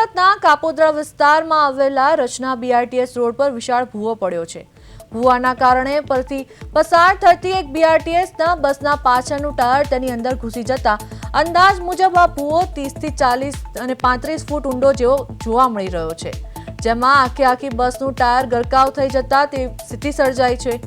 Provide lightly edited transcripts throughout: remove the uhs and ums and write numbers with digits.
સુરતના કાપોદ્રા વિસ્તારમાં આવેલા રચના બીઆરટીએસ રોડ પર વિશાળ ભૂવો પડ્યો છે। ભૂવાના કારણે પરથી પસાર થતી એક બીઆરટીએસના બસના પાછળનું ટાયર તેની અંદર ઘૂસી જતા અંદાજ મુજબ આ ભૂવો 30 થી 40 અને 35 ફૂટ ઊંડો જેવો જોવા મળી રહ્યો છે, જેમાં આખી બસનું ટાયર ગરકાવ થઈ જતા તે સ્થિતિ સર્જાઈ છે।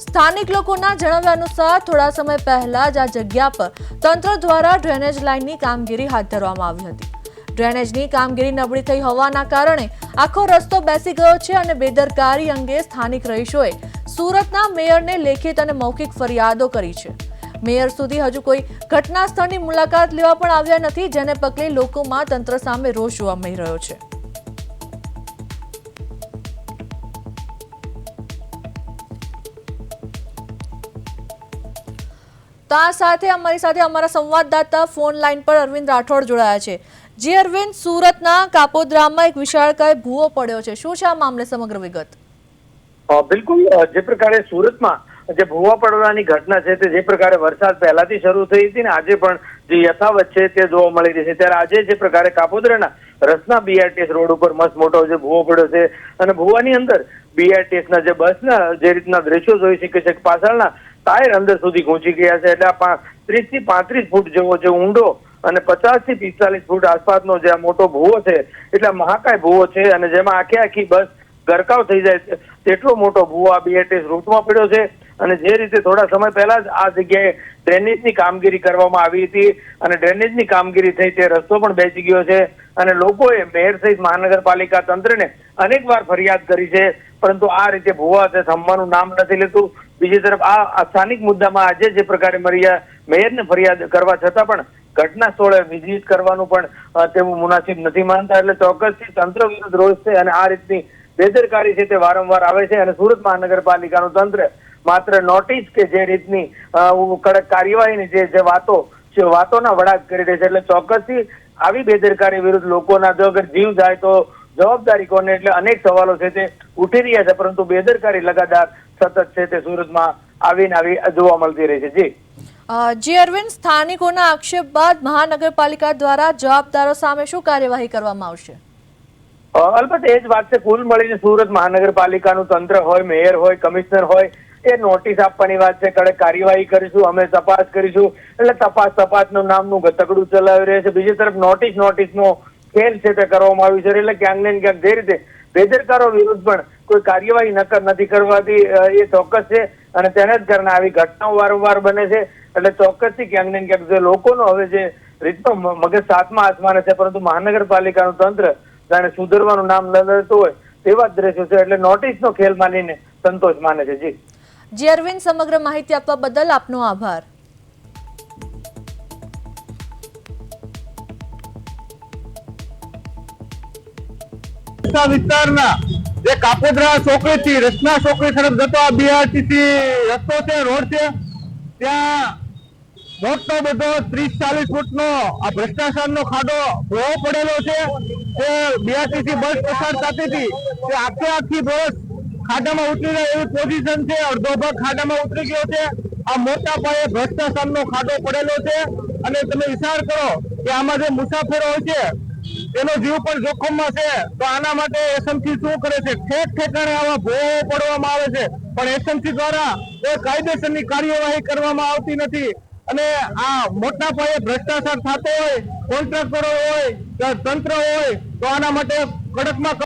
સ્થાનિક લોકોના જણાવ્યા અનુસાર થોડા સમય પહેલા જ આ જગ્યા પર તંત્ર દ્વારા ડ્રેનેજ લાઇનની કામગીરી હાથ ધરવામાં આવી હતી। ડ્રેનેજની કામગીરી નબળી થઈ હોવાના કારણે આખો રસ્તો બેસી ગયો છે અને બેદરકારી અંગે સ્થાનિક રહીશોએ સુરતના મેયરને લેખિત અને મૌખિક ફરિયાદો કરી છે। મેયર સુધી હજુ કોઈ ઘટના સ્થળની મુલાકાત લેવા પણ આવ્યા નથી, જેને પગલે લોકોમાં તંત્ર સામે રોષ જોવા મળી રહ્યો છે। તો આ સાથે અમારા સંવાદદાતા ફોન લાઈન પર અરવિંદ રાઠોડ જોડાયા છે। જી અરવિંદ, સુરતના કાપોદ્રામાં એક વિશાળકાય ભૂવો પડ્યો છે, શું છે આ મામલે સમગ્ર વિગત? બિલકુલ, જે પ્રકારે સુરતમાં જે ભૂવા પડવાની ઘટના છે તે જે પ્રકારે વરસાદ પહેલાથી શરૂ થઈ હતી ને આજે પણ જે યથાવત છે તે જોવા મળી રહી છે, ત્યારે આજે જે પ્રકારે કાપોદ્રાના રચના બીઆરટીએસ રોડ ઉપર મસ્ત મોટો જે ભૂવો પડ્યો છે અને ભૂવાની અંદર બીઆરટીએસના જે બસના જે રીતના દ્રશ્યો જોઈ શકે છે, પાછળના ટાયર અંદર સુધી પહોંચી ગયા છે, એટલે 30 થી 35 ફૂટ જેવો જે ઊંડો અને 50 થી 45 ફૂટ આસપાસનો જે આ મોટો ભૂવો છે એટલે મહાકાય ભૂવો છે અને જેમાં આખી બસ ગરકાવ થઈ જાય તેટલો મોટો ભૂવો આ બીઆરટીએસ રૂટમાં પડ્યો છે। અને જે રીતે થોડા સમય પહેલા જ આ જગ્યાએ ડ્રેનેજની કામગીરી કરવામાં આવી હતી અને ડ્રેનેજની કામગીરી થઈ તે રસ્તો પણ બેસી ગયો છે અને લોકોએ મેયર સહિત મહાનગરપાલિકા તંત્રને અનેકવાર ફરિયાદ કરી છે, પરંતુ આ રીતે ભૂવા તે થંભવાનું નામ નથી લેતું। બીજી તરફ આ સ્થાનિક મુદ્દામાં આજે જે પ્રકારે મેયરને ફરિયાદ કરવા છતાં પણ ઘટના સ્થળે વિઝિટ કરવાનું પણ તેવું મુનાસિબ નથી માનતા, એટલે ચોક્કસથી તંત્ર વિરુદ્ધ રોષ છે અને આ રીતની બેદરકારી છે તે વારંવાર આવે છે અને સુરત મહાનગરપાલિકાનું તંત્ર માત્ર નોટિસ કે જે રીતની કડક કાર્યવાહીની જે વાતોના વડાક કરી રહી છે, એટલે ચોક્કસથી આવી બેદરકારી વિરુદ્ધ લોકોના જો અગર જીવ જાય તો જવાબદારી કોને, એટલે અનેક સવાલો છે તે ઉઠી રહ્યા છે, પરંતુ બેદરકારી લગાતાર સતત છે તે સુરતમાં આવી જોવા મળતી રહી છે। જી અરવિંદ, સ્થાનિકોના આક્ષેપ બાદ મહાનગરપાલિકા દ્વારા જવાબદારો સામે શું કાર્યવાહી કરવામાં આવશે? અલબત્ત એ જ વાત છે, કુલ મળીને સુરત મહાનગરપાલિકાનું તંત્ર હોય, મેયર હોય, કમિશનર હોય, એ નોટિસ આપવાની વાત છે, કડક કાર્યવાહી કરીશું, અમે તપાસ કરીશું, એટલે તપાસનું નામનું તકડું ચલાવી રહ્યા છે। બીજી તરફ નોટિસનો ખેલ છે તે કરવામાં આવ્યું છે, એટલે ક્યાંક ને ક્યાંક જે રીતે બેદરકારો વિરુદ્ધ પણ કોઈ કાર્યવાહી નથી કરવાથી એ ચોક્કસ છે અને તેને જ કારણે આવી ઘટનાઓ વારંવાર બને છે, એટલે ચોક્કસથી ક્યાંક ને ક્યાંક જે લોકોનો હવે જે રીતનો મગજ સાતમા આસમાને છે, પરંતુ મહાનગરપાલિકાનું તંત્ર જાણે સુધરવાનું નામ ન લેતું હોય તેવા જ દ્રશ્યો છે, એટલે નોટિસનો ખેલ માનીને સંતોષ માને છે। જી અરવિંદ, સમગ્ર માહિતી આપવા બદલ આપનો આભાર। વિસ્તારના જે કાપોદ્રા ચોકડીથી રચના ચોકડી તરફ જતો આ બીઆરટીસી રસ્તો છે, રોડ છે, ત્યાં મોટો બધો 30-40 ફૂટનો આ ભ્રષ્ટાચારનો ખાડો ભોવો પડેલો છે। તે બીઆરટીસી બસ પસાર થતી હતી તે આખી બસ ખાડામાં ઉતરી રહે એવી પોઝિશન છે, અડધો ભાગ ખાડામાં ઉતરી ગયો છે। આ મોટા પાયે ભ્રષ્ટાચારનો ખાડો પડેલો છે અને તમે વિચાર કરો કે આમાં જે મુસાફરો હોય છે તેનો જીવ પણ જોખમમાં છે, તો આના માટે એસએમસી શું કરે છે? ઠેકાણે આવા ભોવો પડવામાં આવે છે, પણ એસએમસી દ્વારા કોઈ કાયદેસરની કાર્યવાહી કરવામાં આવતી નથી અને આ મોટા પાયે ભ્રષ્ટાચાર થતો હોય, કોન્ટ્રાક્ટરો હોય, તંત્ર હોય, તો આના માટે કડકમાં